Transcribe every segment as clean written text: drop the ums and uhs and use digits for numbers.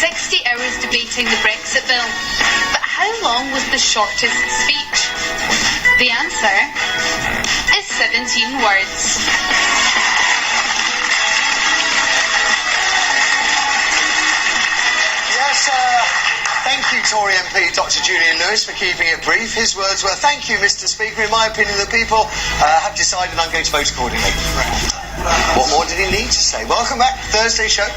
60 hours debating the Brexit bill. But how long was the shortest speech? The answer is 17 words. Yes, thank you, Tory MP Dr. Julian Lewis, for keeping it brief. His words were, "Thank you, Mr. Speaker. In my opinion, the people have decided I'm going to vote accordingly." What more did he need to say? Welcome back to Thursday show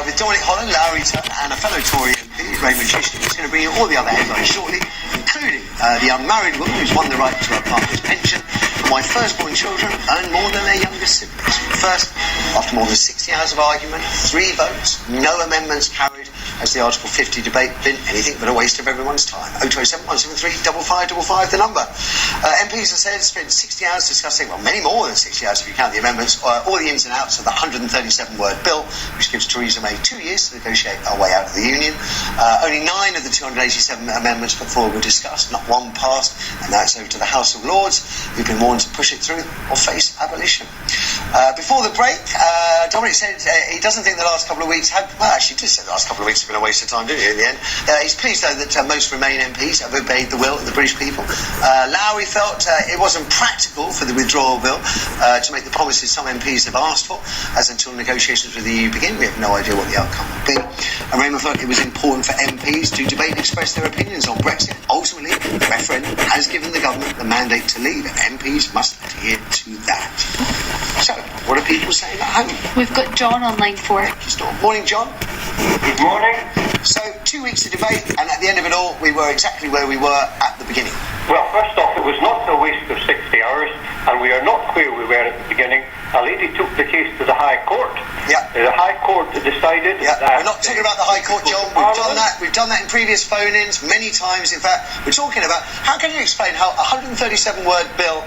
with Dominic Holland, Lowry Turner, and a fellow Tory MP, Raymond Chisholm, who's going to bring you all the other headlines shortly, including the unmarried woman who's won the right to her partner's pension, and why firstborn children earn more than their younger siblings. First, after more than 60 hours of argument, 3 votes, no amendments carried, as the Article 50 debate been anything but a waste of everyone's time. 0207 173 5555, the number. MPs, as I said, spent 60 hours discussing, well, many more than 60 hours if you count the amendments, all the ins and outs of the 137-word bill, which gives Theresa May 2 years to negotiate our way out of the Union. Only 9 of the 287 amendments put forward were discussed, not one passed, and now it's over to the House of Lords, who've been warned to push it through or face abolition. Before the break, Dominic said he doesn't think the last couple of weeks had, well, actually he did say the last couple of weeks have been a waste of time, didn't he, in the end? He's pleased, though, that most Remain MPs have obeyed the will of the British people. Lowry felt it wasn't practical for the withdrawal bill to make the promises some MPs have asked for, as until negotiations with the EU begin, we have no idea what the outcome will be. And Raymond felt it was important for MPs to debate and express their opinions on Brexit. Ultimately, the referendum has given the government the mandate to leave, and MPs must adhere to that. So, what are people saying at home? We've got John on line 4. Morning, John. Good morning. So, 2 weeks of debate, and at the end of it all, we were exactly where we were at the beginning. Well, first off, it was not a waste of 60 hours, and we are not where we were at the beginning. A lady took the case to the High Court. Yeah. The High Court decided that... We're not talking about the High Court, John. We've done that in previous phone-ins many times. In fact, we're talking about... How can you explain how a 137-word bill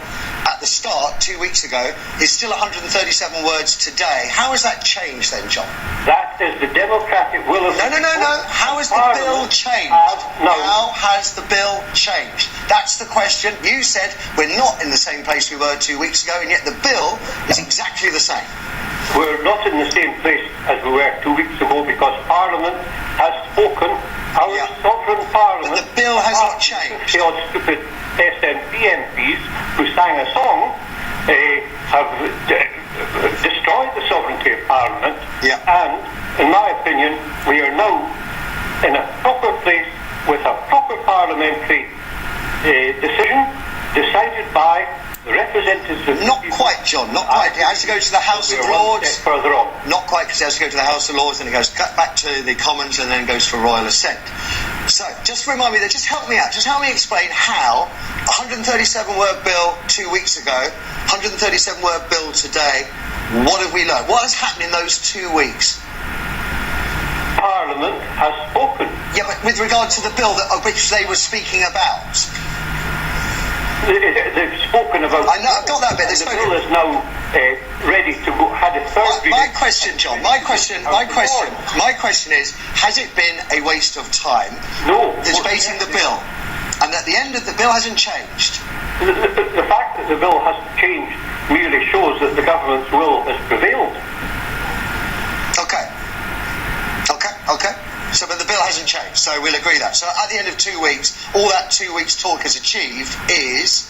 at the start 2 weeks ago is still 137 words today? How has that changed then, John? That is the democratic will of... No. How has the bill changed? How has the bill changed? That's the question. You said we're not in the same place we were 2 weeks ago, and yet the bill is exactly the same. We're not in the same place as we were 2 weeks ago because Parliament has spoken. Our sovereign Parliament... But the bill has not changed. The odd stupid SNP MPs who sang a song have destroyed the sovereignty of Parliament. Yeah. And, in my opinion, we are now in a proper place with a proper parliamentary decision decided by the representatives of... Not quite, John, not quite. It has to go to the House of Lords. Further on. Not quite, because it has to go to the House of Lords, then it goes back to the Commons, and then goes for royal assent. So, just remind me, just help me out. Just help me explain how a 137-word bill 2 weeks ago, 137-word bill today, what have we learned? What has happened in those 2 weeks? Parliament has spoken. Yeah, but with regard to the bill of which they were speaking about. They've spoken about... I know, I've got that bit. The bill is now ready to go, had a third reading. My question, John, my question is, has it been a waste of time? No. Debating the bill, and at the end of the bill hasn't changed. The fact that the bill hasn't changed merely shows that the government's will has prevailed. Okay. So, but the bill hasn't changed, so we'll agree that. So at the end of 2 weeks, all that 2 weeks talk has achieved is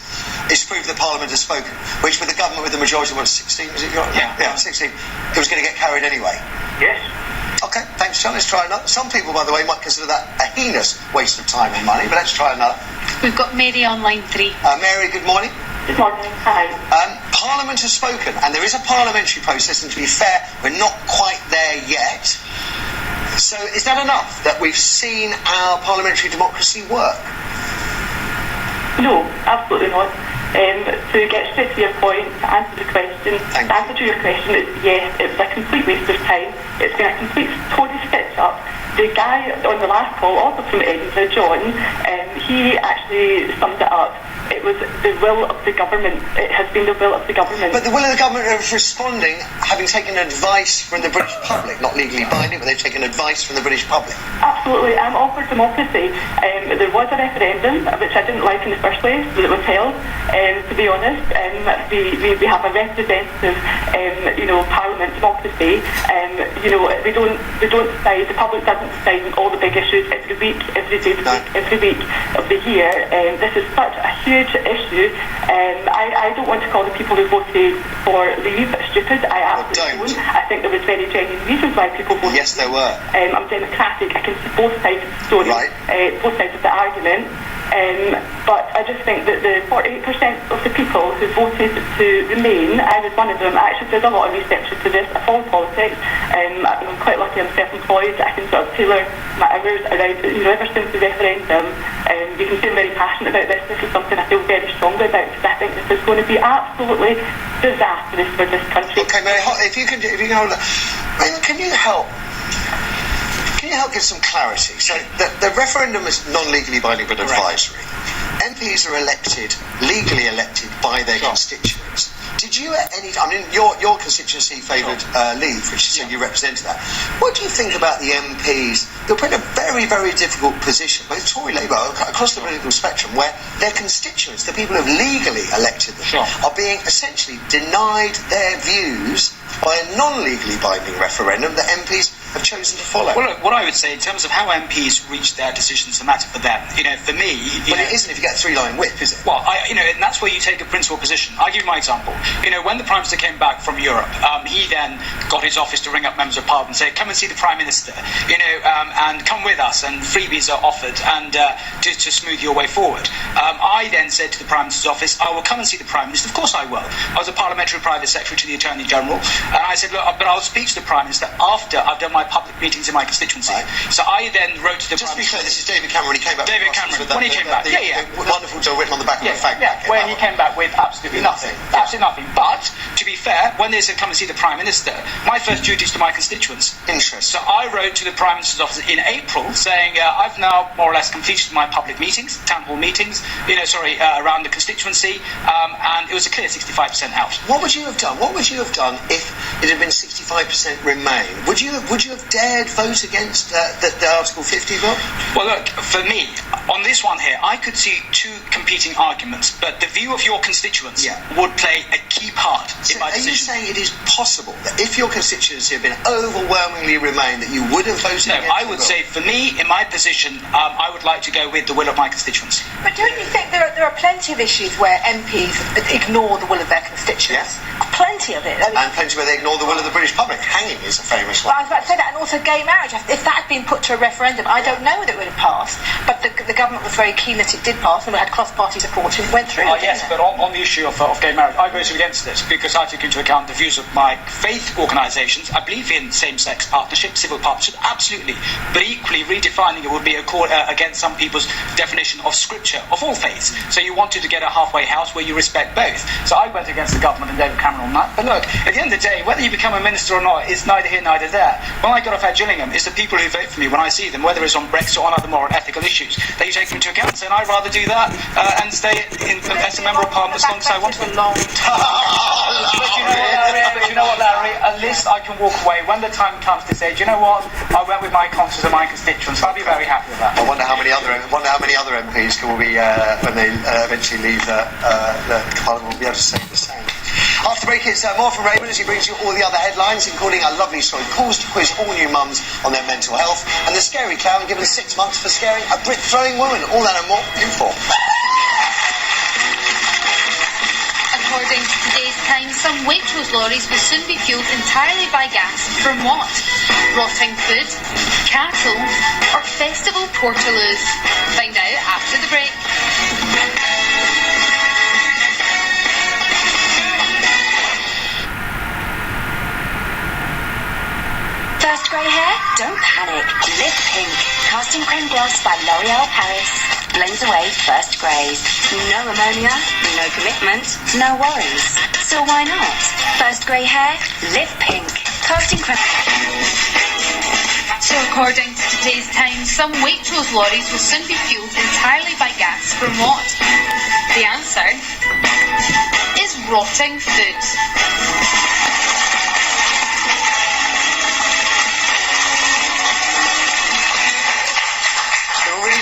proof that Parliament has spoken, which with the government with the majority, 16, was it? Yeah, 16. It was going to get carried anyway. Yes. Okay, thanks, John. Let's try another. Some people, by the way, might consider that a heinous waste of time and money, but let's try another. We've got Mary on line 3. Mary, good morning. Good morning. Hi. Parliament has spoken, and there is a parliamentary process, and to be fair, we're not quite there yet. So is that enough, that we've seen our parliamentary democracy work? No, absolutely not. To get straight to your point, to answer your question, is yes, it was a complete waste of time. It's been a complete Tory stitch-up. The guy on the last call, also from Edinburgh, John, he actually summed it up. It was the will of the government. It has been the will of the government. But the will of the government is responding, having taken advice from the British public, not legally binding, but they've taken advice from the British public. Absolutely. I'm all for democracy. There was a referendum, which I didn't like in the first place, that it was held. To be honest, we have a representative, Parliament democracy. we don't decide. The public doesn't decide on all the big issues every week, every day, every week of the year. This is such a huge issue. I don't want to call the people who voted for leave stupid. I absolutely don't. I think there was very genuine reasons why people voted. Yes, there were. I'm democratic. I can see both sides of the story, both sides of the argument. But I just think that the 48% of the people who voted to remain, I was one of them. I actually did a lot of research into this. I follow politics. I'm quite lucky. I'm self-employed. I can sort of tailor my hours around. Ever since the referendum, you can see I'm very passionate about this. This is something I feel very strongly about because I think this is going to be absolutely disastrous for this country. Okay, Mary, if you can hold that. Can you help? Can you help give some clarity? So the referendum is non-legally binding but advisory. MPs are legally elected by their constituents. Did you at any time, your constituency favoured leave, which you said you represented that. What do you think about the MPs? They're put in a very, very difficult position, both Tory, Labour, across the political spectrum, where their constituents, the people who have legally elected them, are being essentially denied their views by a non-legally binding referendum that MPs have chosen to follow. Well, look, what I would say in terms of how MPs reach their decisions, the matter for them. For me, it isn't if you get a three-line whip, is it? Well, and that's where you take a principal position. I'll give you my example. When the Prime Minister came back from Europe, he then got his office to ring up members of Parliament and say, "Come and see the Prime Minister, and come with us." And freebies are offered, and to smooth your way forward. I then said to the Prime Minister's office, "I will come and see the Prime Minister." Of course, I will. I was a parliamentary private secretary to the Attorney General, and I said, "Look, but I'll speak to the Prime Minister after I've done my public meetings in my constituency." Right. So I then wrote to the Just Prime to be Minister. clear, this is David Cameron when he came back. David Cameron, when he came back. The wonderful job written on the back of a fag packet. Where he came back with absolutely nothing. Absolutely nothing. But, to be fair, when they said come and see the Prime Minister, my first duty is to my constituents. Interesting. So I wrote to the Prime Minister's office in April saying, I've now more or less completed my public meetings, town hall meetings, around the constituency, and it was a clear 65% out. What would you have done? What would you have done if it had been 65% Remain? Would you have dared vote against the Article 50 vote? Well, look, for me, on this one here, I could see two competing arguments, but the view of your constituents would play a key part in my decision. Are you saying it is possible that if your constituency had been overwhelmingly Remain, that you would have voted against? No, I would say, for me, in my position, I would like to go with the will of my constituents. But don't you think there are plenty of issues where MPs ignore the will of their constituents? Yes. Plenty of it. And plenty where they ignore the will of the British public. Hanging is a famous one. Well, I was about to say that, and also gay marriage. If that had been put to a referendum, I don't know whether it would have passed, but the government was very keen that it did pass, and we had cross-party support, and it went through. Yes, but on the issue of gay marriage, I voted against this because I took into account the views of my faith organisations. I believe in same-sex partnership, civil partnership, absolutely, but equally redefining it would be against some people's definition of scripture, of all faiths. So you wanted to get a halfway house where you respect both. So I went against the government and David Cameron on that. But look, at the end of the day, whether you become a minister or not is neither here, neither there. When I got off at Gillingham, it's the people who vote for me when I see them, whether it's on Brexit or on other moral and ethical issues, that you take them into account. And I'd rather do that and stay as a member of Parliament as long as I want to. But you know what, Larry? At least I can walk away when the time comes to say, do you know what? I went with my conscience and my constituents. I'll be very happy with that. I wonder how many other MPs will be when they eventually leave the Parliament will be able to say the same. After break, it's more from Raymond as he brings you all the other headlines, including a lovely story, calls to quiz all new mums on their mental health, and the scary clown given 6 months for scaring a brick-throwing woman. All that and more in 4. According to today's Times, some Waitrose lorries will soon be fuelled entirely by gas. From what? Rotting food, cattle, or festival portaloos? Find out after the break. First grey hair? Don't panic. Live Pink. Casting Creme Gloss by L'Oreal Paris. Blends away first greys. No ammonia, no commitment, no worries. So why not? First grey hair? Live Pink. Casting Creme... So according to today's Times, some Waitrose lorries will soon be fuelled entirely by gas. From what? The answer is rotting food.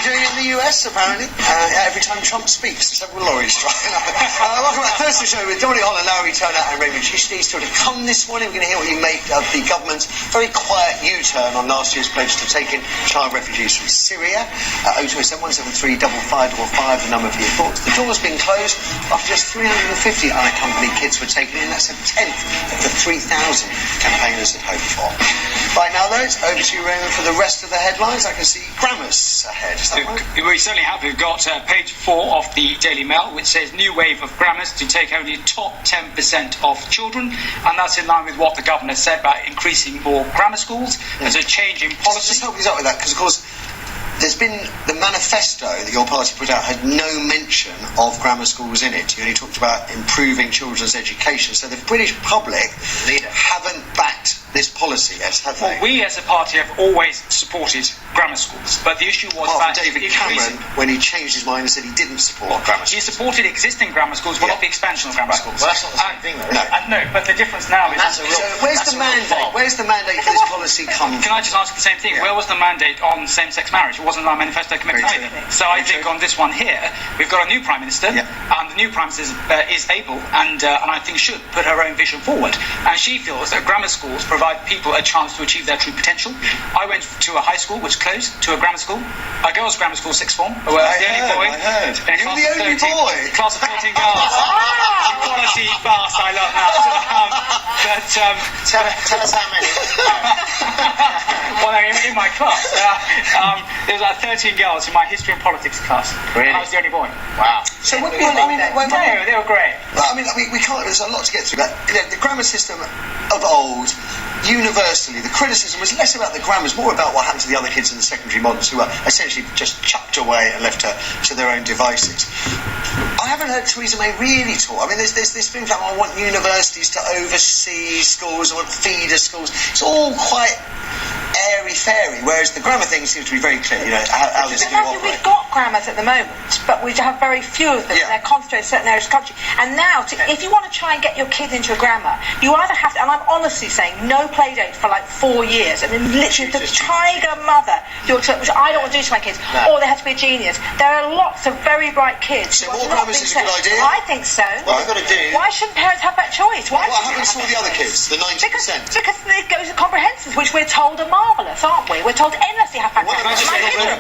Doing it in the press, apparently. Every time Trump speaks, several lorries drive. Welcome back. Thursday show with Dominic Holland, Larry Turner and Raymond Chishney. Still to come this morning. We're going to hear what you make of the government's very quiet U-turn on last year's pledge to take in child refugees from Syria. 0207 173 5555, the number for your thoughts. The door's been closed after just 350 unaccompanied kids were taken in. That's a tenth of the 3,000 campaigners had hoped for. Right now, though, it's over to you, Raymond, for the rest of the headlines. I can see grammars ahead. Is that right? We certainly have. We've got page 4 of the Daily Mail, which says new wave of grammars to take only top 10% of children, and that's in line with what the governor said about increasing more grammar schools. There's a change in policy. Just help us out with that, because, of course, there's been the manifesto that your party put out had no mention of grammar schools in it. You only talked about improving children's education. So the British public haven't backed this policy yet, have they? Well, we as a party have always supported grammar schools, but the issue was apart that from David Cameron, when he changed his mind and said he didn't support grammar schools. He supported existing grammar schools, but not the expansion of grammar schools. Well, that's not the same thing, though. No, but the difference now is... So where's the mandate? Where's the mandate for this policy come from? Can I just ask the same thing? Where was the mandate on same-sex marriage? It wasn't in our manifesto commitment either. So I think on this one here, we've got a new Prime Minister, and the new Prime Minister is able and I think should put her own vision forward. And she feels that grammar schools provide people a chance to achieve their true potential. I went to a high school which closed, to a grammar school, a girls' grammar school, sixth form. I heard. You're the only boy. Class of 13 girls. Equality fast, I love that. Tell us how many. Well, in my class, there was like 13 girls in my history and politics class. Really? I was the only boy. Wow. So what do No, they were great. Well, I mean, we can't. There's a lot to get through. But the grammar system of old, universally, the criticism was less about the grammars, more about what happened to the other kids in the secondary models who were essentially just chucked away and left to their own devices. I haven't heard Theresa May really talk. I mean, there's this thing that I want universities to oversee schools, I want feeder schools. It's all quite airy-fairy, whereas the grammar thing seems to be very clear, how this is going to operate. We've got grammars at the moment, but we have very few of them, and they're concentrated in certain areas of the country. And now, if you want to try and get your kids into a grammar, you either have to, and I'm honestly saying, no play date for like 4 years, and then literally the tiger mother, which I don't want to do to my kids, or they have to be a genius. There are lots of very bright kids. So more grammars is a good idea? I think so. What we've got to do... Why shouldn't parents have that choice? What happens to all the other kids, the 90%? Because it goes to comprehensives, which we're told are marvellous, aren't we? We're told endlessly how fantastic.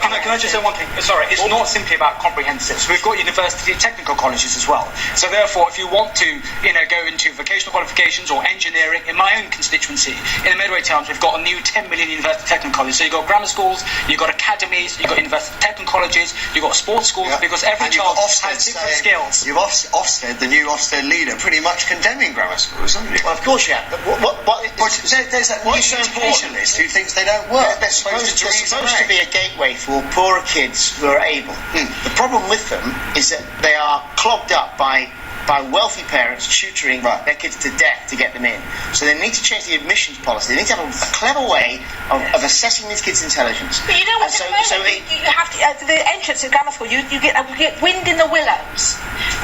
Can I just say one thing? Sorry, it's not simply about comprehensives. We've got university and technical colleges as well. So therefore, if you want to, go into vocational qualifications or engineering, in my own constituency, in the Medway towns, we've got a new 10 million university technical colleges. So you've got grammar schools, you've got academies, you've got university technical colleges, you've got sports schools, because every child has different skills. You've Ofsted, the new Ofsted leader, pretty much condemning grammar schools, haven't you? Well, of course you have. But there's that new educationalist who thinks they don't work. They're supposed to be a gateway for poorer kids who are able. The problem with them is that they are clogged up by wealthy parents tutoring their kids to death to get them in. So they need to change the admissions policy. They need to have a clever way of assessing these kids' intelligence. But you know what? You have to, the entrance at grammar school, you get Wind in the Willows.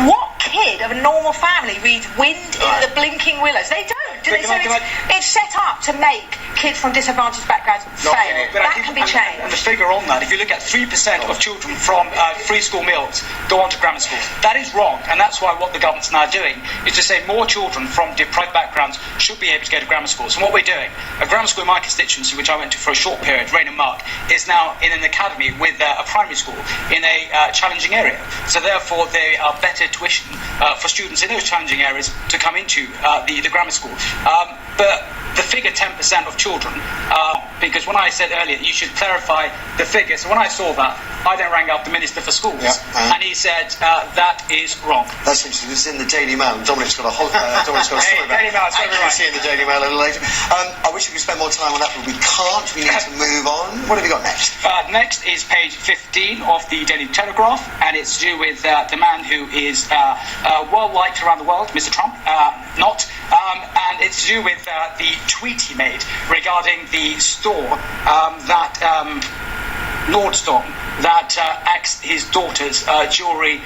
What kid of a normal family reads Wind in the Blinking Willows? They don't. It's set up to make kids from disadvantaged backgrounds fail. That can be changed. And the figure on that, if you look at 3% of children from free school meals go on to grammar schools, that is wrong, and that's why what the government's now doing is to say more children from deprived backgrounds should be able to go to grammar schools. And what we're doing, a grammar school in my constituency, which I went to for a short period, Raynham Mark, is now in an academy with a primary school in a challenging area. So therefore, they are better tuition for students in those challenging areas to come into the grammar school. But the figure 10% of children, because when I said earlier you should clarify the figure, so when I saw that, I then rang up the Minister for Schools, and he said that is wrong. That's interesting. This is in the Daily Mail, and Dominic's got a story about it. Daily Mail, it's very right. See in the Daily Mail a little later. I wish we could spend more time on that, but we can't. We need to move on. What have you got next? Next is page 15 of the Daily Telegraph, and it's to do with the man who is well liked around the world, Mr. Trump, and it's to do with the tweet he made regarding the store that Nordstrom that his daughter's jewellery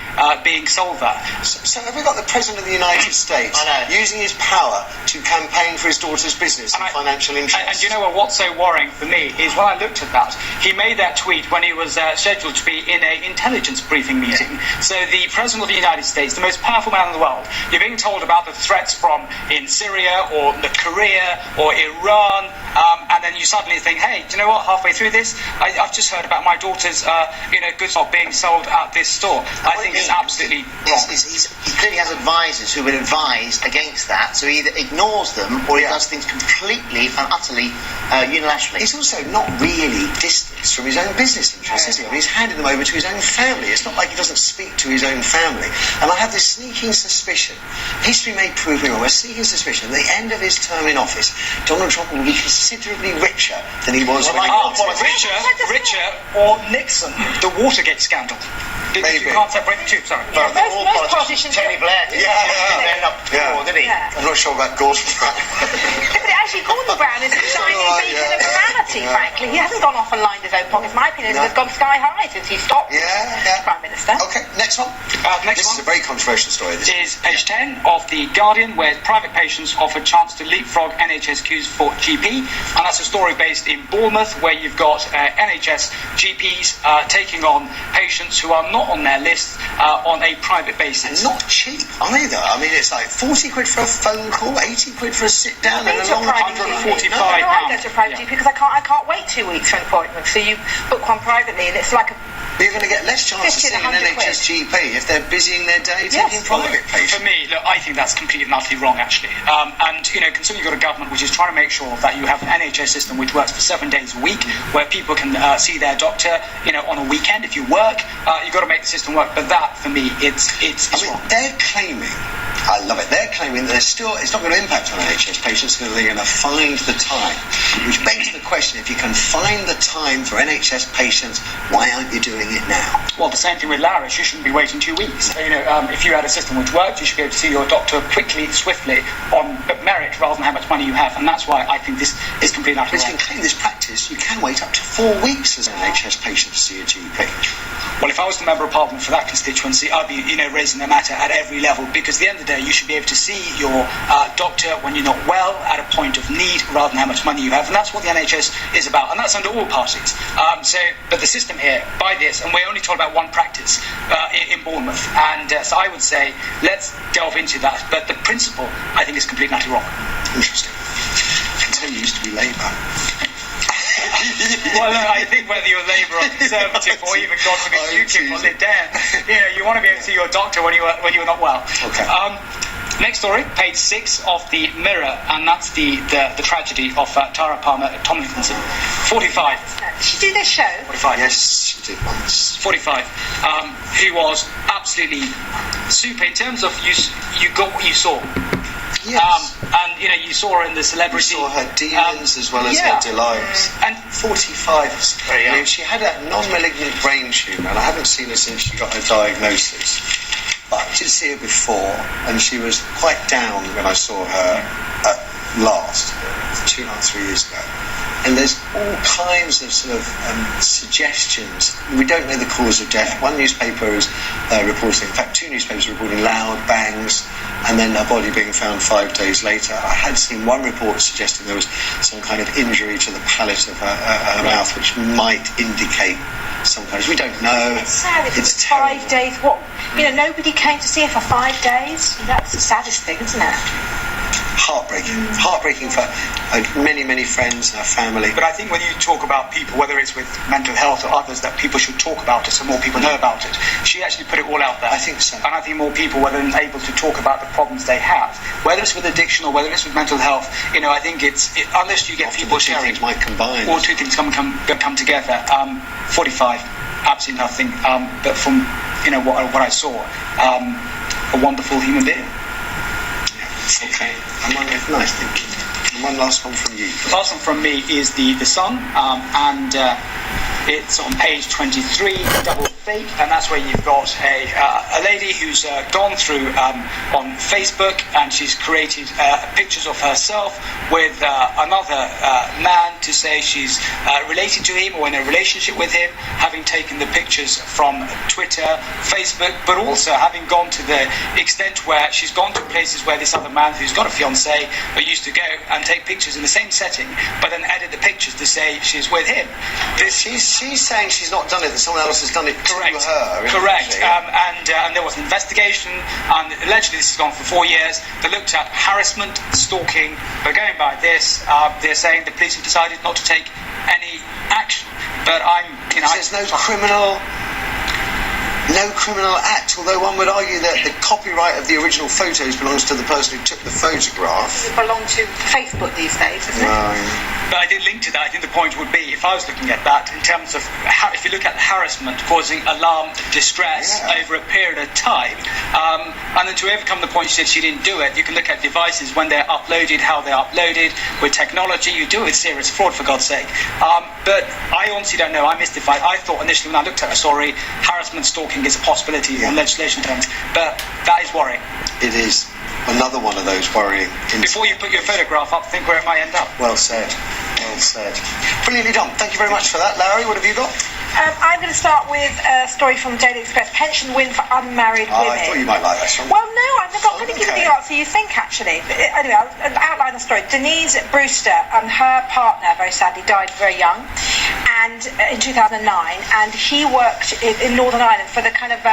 being sold there. So have we got the President of the United States using his power to campaign for his daughter's business and financial interests? And you know what? What's so worrying for me is when I looked at that, he made that tweet when he was scheduled to be in an intelligence briefing meeting. So the President of the United States, the most powerful man in the world, you're being told about the threats from in Syria or Korea or Iran, and then you suddenly think, hey, do you know what? Halfway through this, I've just heard about my daughter's goods are being sold at this store. I think it's absolutely wrong. He clearly has advisors who would advise against that, so he either ignores them or he does things completely and utterly unilaterally. He's also not really distanced from his own business interests, is he? I mean, he's handed them over to his own family. It's not like he doesn't speak to his own family. And I have this sneaking suspicion, history may prove me wrong, a sneaking suspicion, at the end of his term in office, Donald Trump will be considerably richer than he was when he got richer or Nixon, the Watergate scandal. Maybe. You can't separate the two, sorry. Well, most politicians, Tony Blair didn't end up before, did he? Yeah. I'm not sure about Gordon Brown. But actually, Gordon Brown is a shining beacon of morality, frankly. He hasn't gone off and lined his own pockets. My opinion is he's gone sky high since he stopped Prime Minister. Okay, next one. This is a very controversial story. This is page 10 of The Guardian, where private patients offer chance to leapfrog NHS queues for GP. And that's a story based in Bournemouth, where you've got NHS GPs taking on patients who are not on their list on a private basis. And not cheap either. I mean, it's like 40 quid for a phone call, 80 quid for a sit down, and a long £145. No, I go to a private GP because I can't wait 2 weeks for an appointment. So you book one privately, and it's like a. You're going to get less chance of seeing an NHS GP if they're busying their day taking private patients. For me, look, I think that's completely and utterly wrong, actually. And, considering you've got a government which is trying to make sure that you have an NHS system which works for 7 days a week, where people can see their doctor, on a weekend. If you work, you've got to make the system work. But that, for me, it's wrong. They're claiming, I love it, they're claiming that it's not going to impact on NHS patients because they're going to find the time. Which begs the question, if you can find the time for NHS patients, why aren't you doing it now? Well, the same thing with Laris. You shouldn't be waiting 2 weeks. If you had a system which worked, you should be able to see your doctor quickly, swiftly, on merit rather than how much money you have. And that's why I think this is completely But you can claim this practice, you can wait up to 4 weeks as an NHS patient to see a GP. Well, if I was the Member of Parliament for that constituency, I'd be, raising the matter at every level, because at the end of the day, you should be able to see your doctor when you're not well, at a point of need, rather than how much money you have. And that's what the NHS is about, and that's under all parties. But the system here, by this, and we're only told about one practice in Bournemouth, and so I would say, let's delve into that. But the principle, I think, is completely utterly wrong. Interesting. Continues to be Labour. Well, I think whether you're Labour or Conservative, or even God forbid UKIP or Lib Dem, you want to be able to see your doctor when you're not well. Okay. Next story, page 6 of the Mirror, and that's the tragedy of Tara Palmer Tomlinson, 45. Did she do this show? 45. Yes, she did once. 45. Who was absolutely super in terms of you got what you saw. Yes. And you saw her in the celebrity. You saw her demons as well as her delights. And 45 is very young. I mean, she had a non-malignant brain tumour, and I haven't seen her since she got her diagnosis. But I did see her before, and she was quite down when I saw her at last, 2.5, 3 years ago. And there's all kinds of sort of suggestions. We don't know the cause of death. One newspaper is reporting, in fact, 2 newspapers are reporting loud bangs, and then her body being found 5 days later. I had seen one report suggesting there was some kind of injury to the palate of her mouth, which might indicate some kind of... We don't know. It's sad. It's 5 days. What? Nobody came to see her for 5 days. That's the saddest thing, isn't it? Heartbreaking for many, many friends and her family. But I think when you talk about people, whether it's with mental health or others, that people should talk about it so more people know about it. She actually put it all out there. I think so. And I think more people were then able to talk about the problems they have, whether it's with addiction or whether it's with mental health. I think unless you get Often people the two sharing, things might combine. or 2 things come together. 45, absolutely nothing. But from what I saw, a wonderful human being. Okay. Nice, thank you. And one last one from you. The last one from me is the Sun, and it's on page 23, Double Fake, and that's where you've got a lady who's gone through on Facebook, and she's created pictures of herself with another man to say she's related to him or in a relationship with him, having taken the pictures from Twitter, Facebook, but also having gone to the extent where she's gone to places where this other man who's got a fiancé used to go and take pictures in the same setting, but then edit the pictures to say she's with him. She's saying she's not done it, that someone else has done it to her. Correct. And there was an investigation, and allegedly this has gone for 4 years. They looked at harassment, stalking, but going by this, they're saying the police have decided not to take any action. But there's no criminal act, although one would argue that the copyright of the original photos belongs to the person who took the photograph. It belongs to Facebook these days, doesn't it? But I did link to that. I think the point would be, if I was looking at that in terms of if you look at harassment causing alarm, distress over a period of time, and then to overcome the point she said she didn't do it, you can look at devices when they're uploaded, how they're uploaded. With technology, you do it with serious fraud, for God's sake. But I honestly don't know. I'm mystified. I thought initially when I looked at the story, harassment, stalking is a possibility in legislation terms, but that is worrying. It is. Another one of those worrying incidents. Before you put your photograph up, think where it might end up. Well said. Well said. Brilliantly done. Thank you very much for that. Larry, what have you got? I'm going to start with a story from Daily Express. Pension win for unmarried women. I thought you might like that one. Well, no, I've not going to give you the answer you think, actually. Anyway, I'll outline the story. Denise Brewster, her partner, very sadly, died very young, and in 2009, and he worked in Northern Ireland for the kind of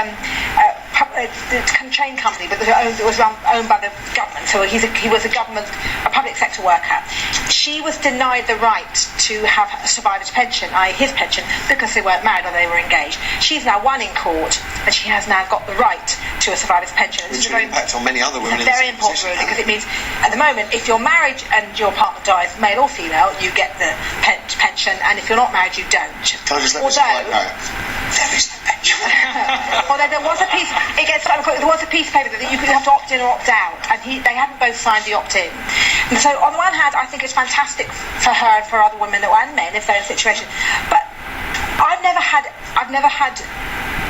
train company, but it was owned by the government. So he was a public sector worker. She was denied the right to have a survivor's pension, i.e. his pension, because they weren't married or they were engaged. She's now won in court, and she has now got the right to a survivor's pension. Which will impact on many other women. It's a very important ruling, because it means at the moment, if you're married and your partner dies, male or female, you get the pension, and if you're not married, you don't. Can I just let Mr. Wright know? There is no pension. Although there was a piece of paper that you could have to opt in or opt out, and they hadn't both signed the opt-in. And so on the one hand, I think it's fantastic for her and for other women and men if they're in a situation, but I've never had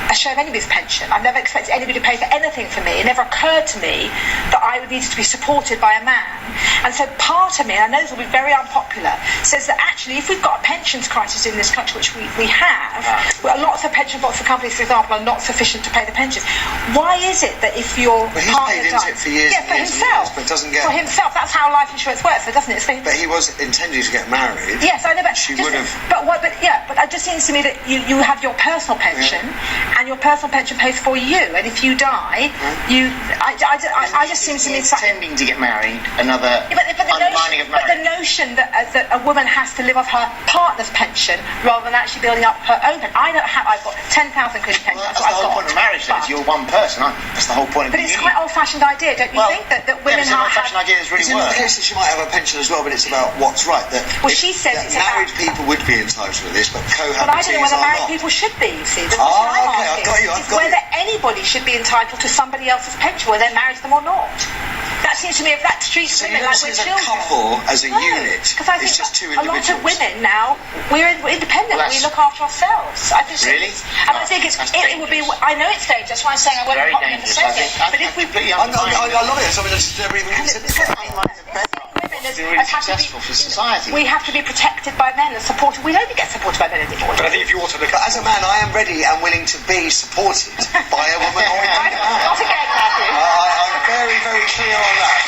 a share of anybody's pension. I've never expected anybody to pay for anything for me. It never occurred to me that I would need to be supported by a man. And so part of me, and I know this will be very unpopular, says that actually if we've got a pensions crisis in this country, which we have, lots of pension pots for companies, for example, are not sufficient to pay the pensions. Why is it that if your partner dies... He's paid into it for years and for years himself, and years, but doesn't get... For himself, that's how life insurance works, doesn't it? But he was intending to get married. Yes, I know, but... She would have... But it just seems to me that you have your personal pension, and your personal pension pays for you, and if you die, I just seems to me... Intending to get married, another undermining of marriage. But the notion that a woman has to live off her partner's pension rather than actually building up her own pension. I've got 10,000 quid pension. Well, that's the whole point of marriage, then, is you're one person, aren't you? That's the whole point of the union. But it's quite old-fashioned idea, don't you think? That women it's an old-fashioned idea that's really worked. It's in the case that she might have a pension as well, but it's about what's right. She says it's married people would be entitled to this, but cohabitees are not. But I don't know whether married people should be, you see. I've got you. Whether anybody should be entitled to somebody else's pension, whether they're married to them or not. That seems to me, if that treats women like we're children. As a couple, as a unit, because I think it's just two individuals. A lot of women now, we're independent. We look after ourselves. Really? And I think it would be. I know it's dangerous. That's why I'm saying I won't pop in for saying it. But if we, I love it. Something that's never even considered. Successful for society. We have to be protected by men and supported. We don't get supported by men anymore. But I think if you want to look at... As a man, I am ready and willing to be supported by a woman or a man. Not again, Matthew. I'm very, very clear on that.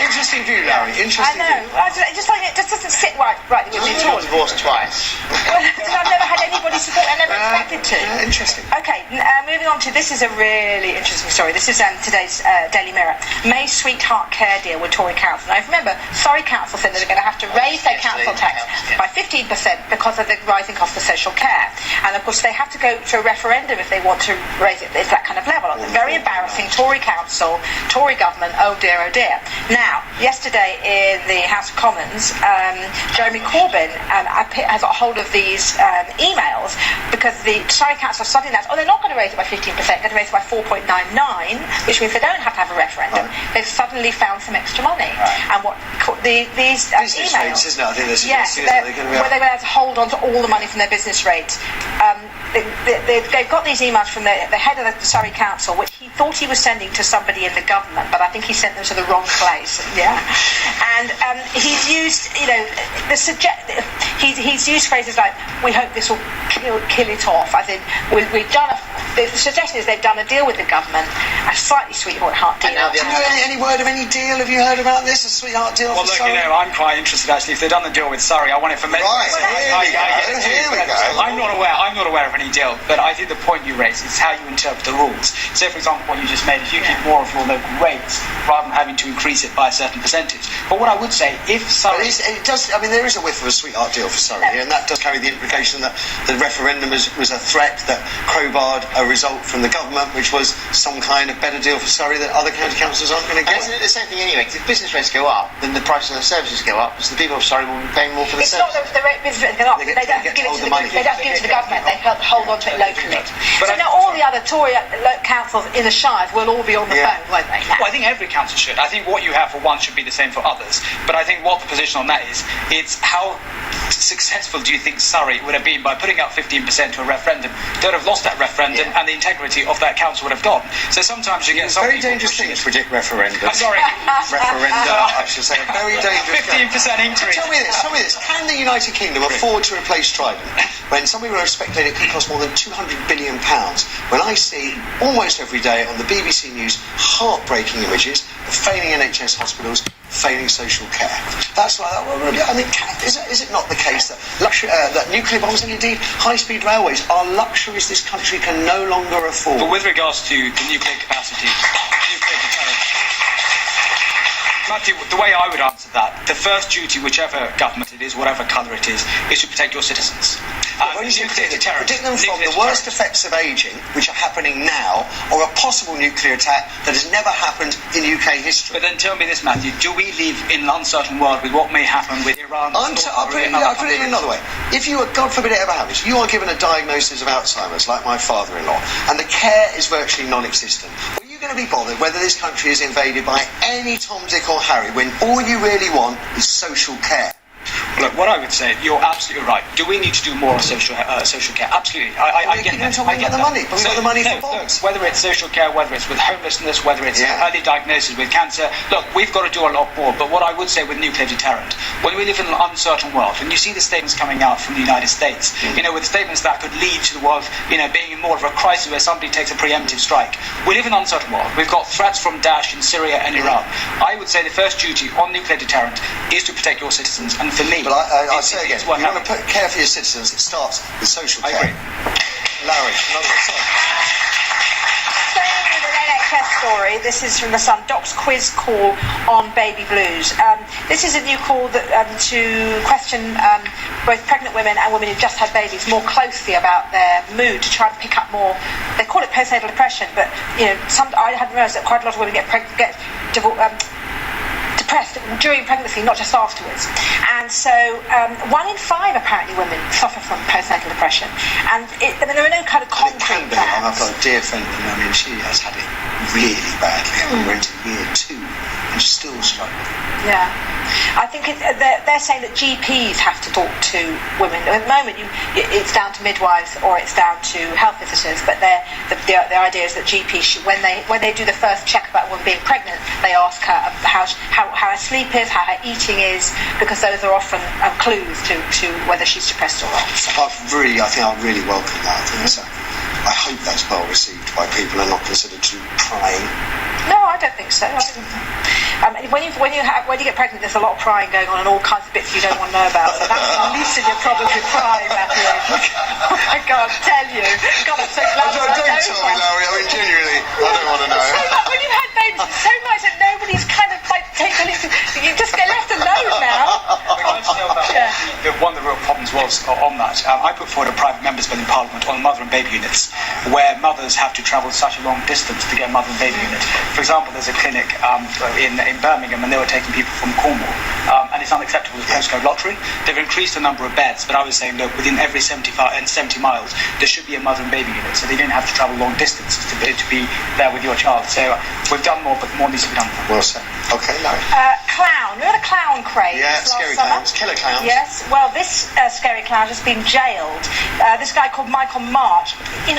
Interesting view, Larry. Interesting view. It just doesn't sit right with me. You've got divorced twice. Well, I've never had anybody support. I never expected to. Interesting. Okay, moving on to this is a really interesting story. This is today's Daily Mirror. May sweetheart care deal with Tory Council. Now, remember, Surrey Council said they're going to have to raise their council tax by 15% because of the rising cost of social care. And of course, they have to go to a referendum if they want to raise it at that kind of level. It's very embarrassing. Tory Council, Tory government. Oh dear, oh dear. Now, yesterday in the House of Commons, Jeremy Corbyn has got hold of these emails because the Surrey Council are studying that. They're not going to raise it by 15%, they're going to raise it by 4.99, which means they don't have to have a referendum. They've suddenly found some extra money. And what these business emails... rates, isn't it? I think that's where they're going to hold on to all the money from their business rates. They've got these emails from the head of the Surrey Council, which he thought he was sending to somebody in the government, but I think he sent them to the wrong place. Yeah, and he's used, he's used phrases like, "We hope this will kill it off." I think we've done the suggestion is they've done a deal with the government, a slightly sweetheart deal. Do you know any word of any deal? Have you heard about this? A sweetheart deal? Well, for look, Surrey? I'm quite interested actually. If they've done the deal with Surrey, I want it for me. Right, here we go. I'm not aware of any deal, but I think the point you raise is how you interpret the rules. So, for example, what you just made is you keep more of your local rates rather than having to increase it by a certain percentage. But what I would say, if Surrey... there is a whiff of a sweetheart deal for Surrey, and that does carry the implication that the referendum was a threat that crowbarred a result from the government, which was some kind of better deal for Surrey that other county councils aren't going to get. Isn't it the same thing anyway? Because if business rates go up, then the price of the services go up, because the people of Surrey will be paying more for the services. It's not the rate business rates go up. They don't have to give it to the government. They hold on to it locally. So now all the other Tory councils in the Shires will all be on the phone, won't they? Well, I think every council should. I think what you have for one should be the same for others. But I think what the position on that is, it's how successful do you think Surrey would have been by putting out 15% to a referendum? They'd have lost that referendum, and the integrity of that council would have gone. So sometimes you get some very dangerous thing to predict referendums. I'm sorry. Referenda, I should say. A very dangerous 15% increase. Tell me this. Can the United Kingdom afford to replace Trident when some people are expecting it could cost more than £200 billion? When I see almost every day on the BBC News heartbreaking images of failing NHS hospitals, failing social care. That's why, I mean, is it not the case that that nuclear bombs and indeed high-speed railways are luxuries this country can no longer afford? But with regards to the nuclear capacity, nuclear deterrent, Matthew, the way I would answer that, the first duty, whichever government it is, whatever colour it is to protect your citizens. Protect them from the worst effects of ageing, which are happening now, or a possible nuclear attack that has never happened in UK history. But then tell me this, Matthew, do we live in an uncertain world with what may happen with Iran? I'll put it in another way. If you are, God forbid it ever happens, you are given a diagnosis of Alzheimer's, like my father-in-law, and the care is virtually non-existent, are you going to be bothered whether this country is invaded by any Tom, Dick or Harry when all you really want is social care? Look, what I would say, you're absolutely right. Do we need to do more on social care? Absolutely. I get that. I get the money. But we've got the money for bombs. Whether it's social care, whether it's with homelessness, whether it's early diagnosis with cancer, look, we've got to do a lot more. But what I would say with nuclear deterrent, when we live in an uncertain world, and you see the statements coming out from the United States, with statements that could lead to the world, being in more of a crisis where somebody takes a preemptive strike. We live in an uncertain world. We've got threats from Daesh in Syria and Iran. I would say the first duty on nuclear deterrent is to protect your citizens. And for me, but I'll say again, you want to put care for your citizens, it starts with social care. I agree. Larry, another one. Staying with an NHS story, this is from The Sun. Doc's quiz call on baby blues. This is a new call to question both pregnant women and women who've just had babies more closely about their mood, to try and pick up more. They call it postnatal depression, but I hadn't realised that quite a lot of women get depressed during pregnancy, not just afterwards. And so 1 in 5 apparently women suffer from postnatal depression. And there are no kind of concrete plans. I've got a dear friend, she has had it really badly. We're into year 2 and still struggling. Yeah. I think they're saying that GPs have to talk to women. At the moment, it's down to midwives or it's down to health visitors, but the idea is that GPs should, when they do the first check about a woman being pregnant, they ask her how her sleep is, how her eating is, because those are often clues to whether she's depressed or not. I think I really welcome that. I hope that's well received by people and not considered too prying. No, I don't think so. When you get pregnant, there's a lot of prying going on and all kinds of bits you don't want to know about. So that's releasing your problems with prying, Matthew. I can't tell you. God, I'm so glad. Don't tell me, Larry. I mean, genuinely, I don't want to know. When you've had babies, it's so nice that nobody's kind of like taken it. You just get left alone now. One of the real problems was on that. I put forward a private member's bill in Parliament on mother and baby units, where mothers have to travel such a long distance to get a mother and baby unit. For example, there's a clinic in Birmingham, and they were taking people from Cornwall, and it's unacceptable with postcode lottery. They've increased the number of beds, but I was saying, look, within every 70 miles, there should be a mother and baby unit, so they didn't have to travel long distances to be there with your child. So we've done more, but more needs to be done. Well said. Okay, no. Clown. Remember the clown craze? Yeah, last scary summer? clowns, killer clowns. Yes. Well, this scary clown has been jailed. This guy called Michael March in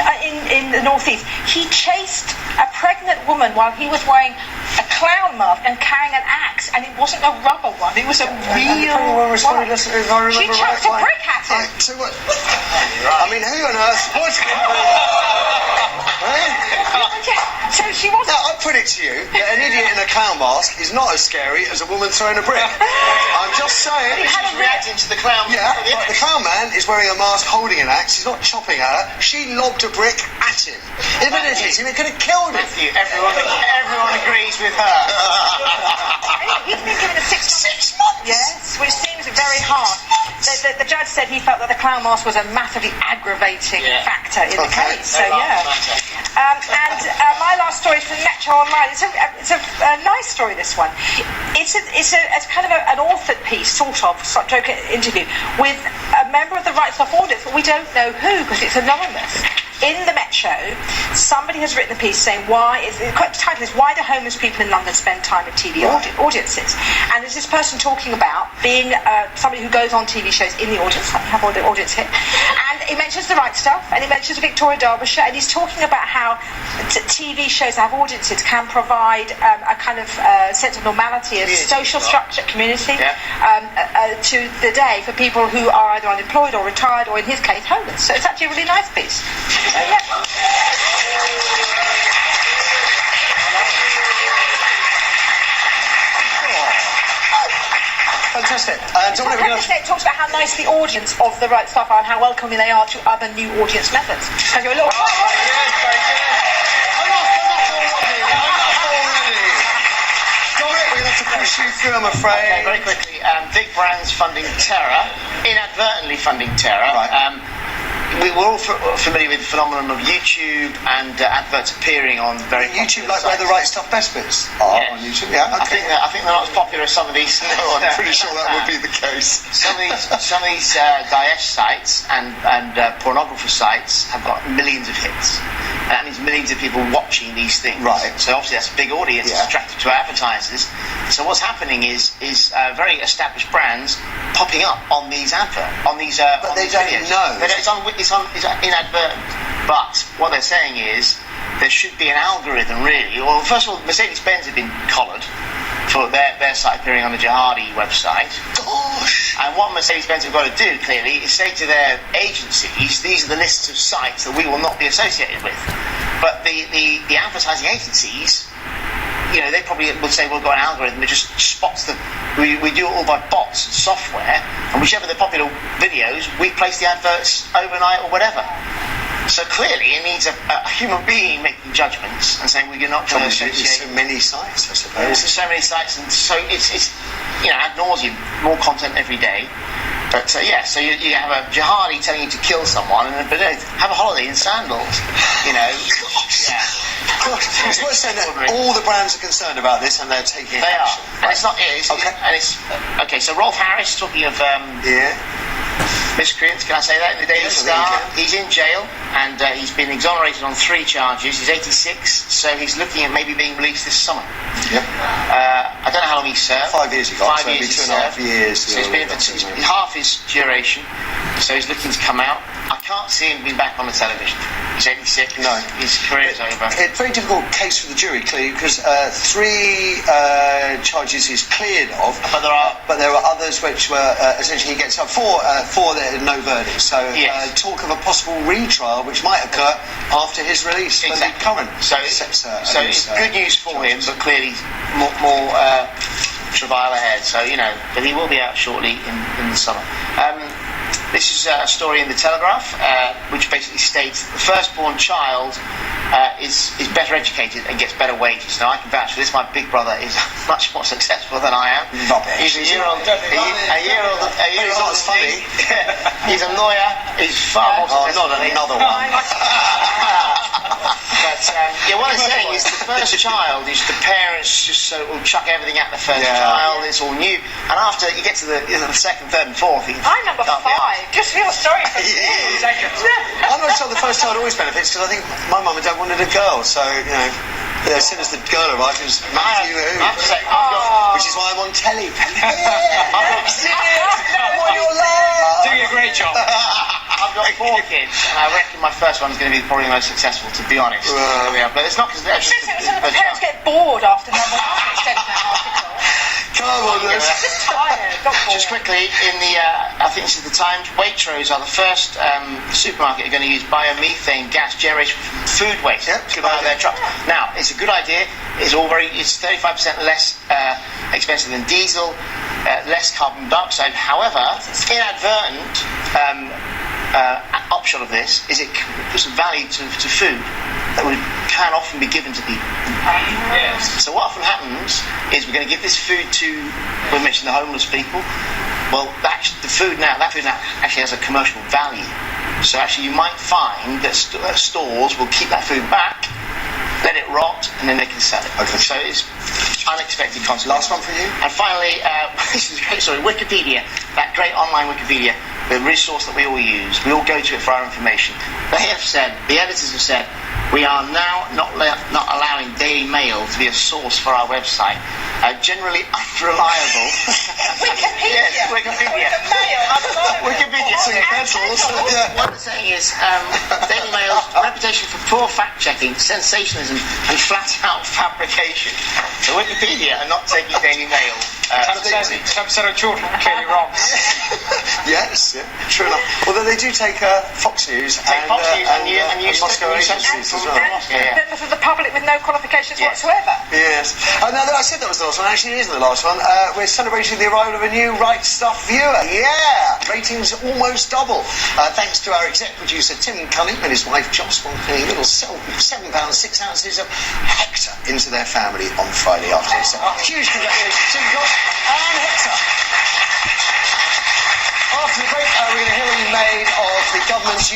the northeast. He chased a pregnant woman while he was wearing a clown mask and carrying an axe, and it wasn't a rubber one. It was a real one. She chucked a brick at him. So what? I mean, who on earth? What's So she wasn't. Now, I put it to you that an idiot in a clown mask is not as scary as a woman throwing a brick. I'm just saying. He had a reacting to the clown. Yeah, the clown man is wearing a mask, holding an axe. He's not chopping her. She lobbed a brick at him. If it had hit him, it could have killed him. Matthew, everyone agrees with her. He's been given a 6 months. Yes, which seems very harsh. The judge said he felt that the clown mask was a massively aggravating factor in the case. So yeah. My last story is from Metro Online. It's a nice story. This one. It's kind of an authored piece, sort of interview with a member of the Wright audience, but we don't know who because it's anonymous. In the Metro, somebody has written a piece saying the title is "Why do homeless people in London spend time at TV audiences?" And there's this person talking about being somebody who goes on TV shows in the audience. I have all the audience here, and he mentions the Right Stuff, and he mentions Victoria Derbyshire, and he's talking about how TV shows that have audiences can provide a kind of sense of normality, a social structure, community to the day for people who are either unemployed or retired, or in his case, homeless. So it's actually a really nice piece. Fantastic. It talks about how nice the audience of the Right Stuff are and how welcoming they are to other new audience methods. Because you're a little... Yes, very good. Dominic, we're going to have to push you through, I'm afraid. Okay, very quickly. Big brands funding terror, inadvertently funding terror. Right. We're all familiar with the phenomenon of YouTube and adverts appearing on very YouTube, popular like where the Right Stuff best bits are on YouTube. Yeah, okay. I think they're not as popular as some of these. No, I'm pretty sure that would be the case. Some of these Daesh sites and pornographer sites have got millions of hits. And that means millions of people watching these things. Right. So obviously that's a big audience. It's attractive to advertisers. So what's happening is very established brands popping up on these but they don't know. It's inadvertent. But what they're saying is there should be an algorithm, really. Well, first of all, Mercedes-Benz have been collared for their site appearing on the jihadi website. Gosh! And what Mercedes-Benz have got to do, clearly, is say to their agencies, these are the lists of sites that we will not be associated with. But the advertising agencies, they probably would say we've got an algorithm that just spots them. We do it all by bots and software, and whichever the popular videos, we place the adverts overnight or whatever. So clearly it needs a human being making judgments and saying we're not going to associate. So many sites, I suppose. So many sites, and so it's ad nauseum, more content every day. But so you have a jihadi telling you to kill someone, but have a holiday in sandals. It's worth saying that all the brands are concerned about this and they're taking action. They are. And it's not... Okay. So Rolf Harris, talking of... miscreants, can I say that, in the Daily Star? He's in jail, and he's been exonerated on 3 charges. He's 86, so he's looking at maybe being released this summer. Yep. I don't know how long he's served. 5 years he got, 5 years so 2.5 years. So he's been half his duration, so he's looking to come out. I can't see him being back on the television. He's 86. No. His career's over. It's a very difficult case for the jury, clearly, because 3 charges he's cleared of, but there are others which were essentially he gets up for there no verdict. So talk of a possible retrial which might occur after his release. Exactly. Current so it's good news for him, but clearly more travail ahead. So but he will be out shortly in the summer. This is a story in the Telegraph, which basically states that the firstborn child is better educated and gets better wages. Now, I can vouch for this. My big brother is much more successful than I am. He's a year old. He's not as funny. He's a lawyer. He's far more successful. Not another one. But what I'm saying is the first child is the parents just will chuck everything at the first child. It's all new, and after you get to the second, third, and fourth, I'm number 5. Just feel sorry for you. I'm not sure the first child always benefits because I think my mum and dad wanted a girl, so Yeah, as soon as the girl arrived, it was Matthew Who. I have to say, Which is why I'm on telly. What your laugh? Doing a great job. I've got 4 kids, and I reckon my first one's going to be probably the most successful, to be honest. But it's not because they're just... The parents get bored after number 1 extending that article. Come on, Liz. Just tired. Just quickly, in the, I think this is the Times, Waitrose are the first supermarket are going to use biomethane gas generated from food waste to power their trucks. Now, it's a good idea. It's 35% less expensive than diesel, less carbon dioxide. However, inadvertent upshot of this is it puts value to food that can often be given to people. So what often happens is we're going to give this food to, we mentioned the homeless people. Well, that food now actually has a commercial value. So actually you might find that stores will keep that food back, let it rot, and then they can sell it. Okay. So it's unexpected consequences. Last one for you. And finally, this is great. Sorry, Wikipedia, that great online Wikipedia, the resource that we all use. We all go to it for our information. They have said, the editors have said, we are now not allowing Daily Mail to be a source for our website. Generally unreliable. Wikipedia. Yes, Wikipedia. Wikipedia. What I'm saying is, Daily Mail's reputation for poor fact-checking, sensationalism, and flat-out fabrication. So Wikipedia are not taking Daily Mail. Some sort of children clearly wrong. Yes, true enough. Although they do take Fox News and Moscow agencies as well. Members of the public with no qualifications whatsoever. Yes. No, I said that was the last one. Actually, it isn't the last one. We're celebrating the arrival of a new Wright Stuff viewer. Yeah! Ratings almost double. Thanks to our exec producer, Tim Cunning, and his wife, Joss, for paying a little £7, 6 ounces of Hector into their family on Friday afternoon. So, huge congratulations to Joss and Hector. After the break, we're going to hear what you made of the government's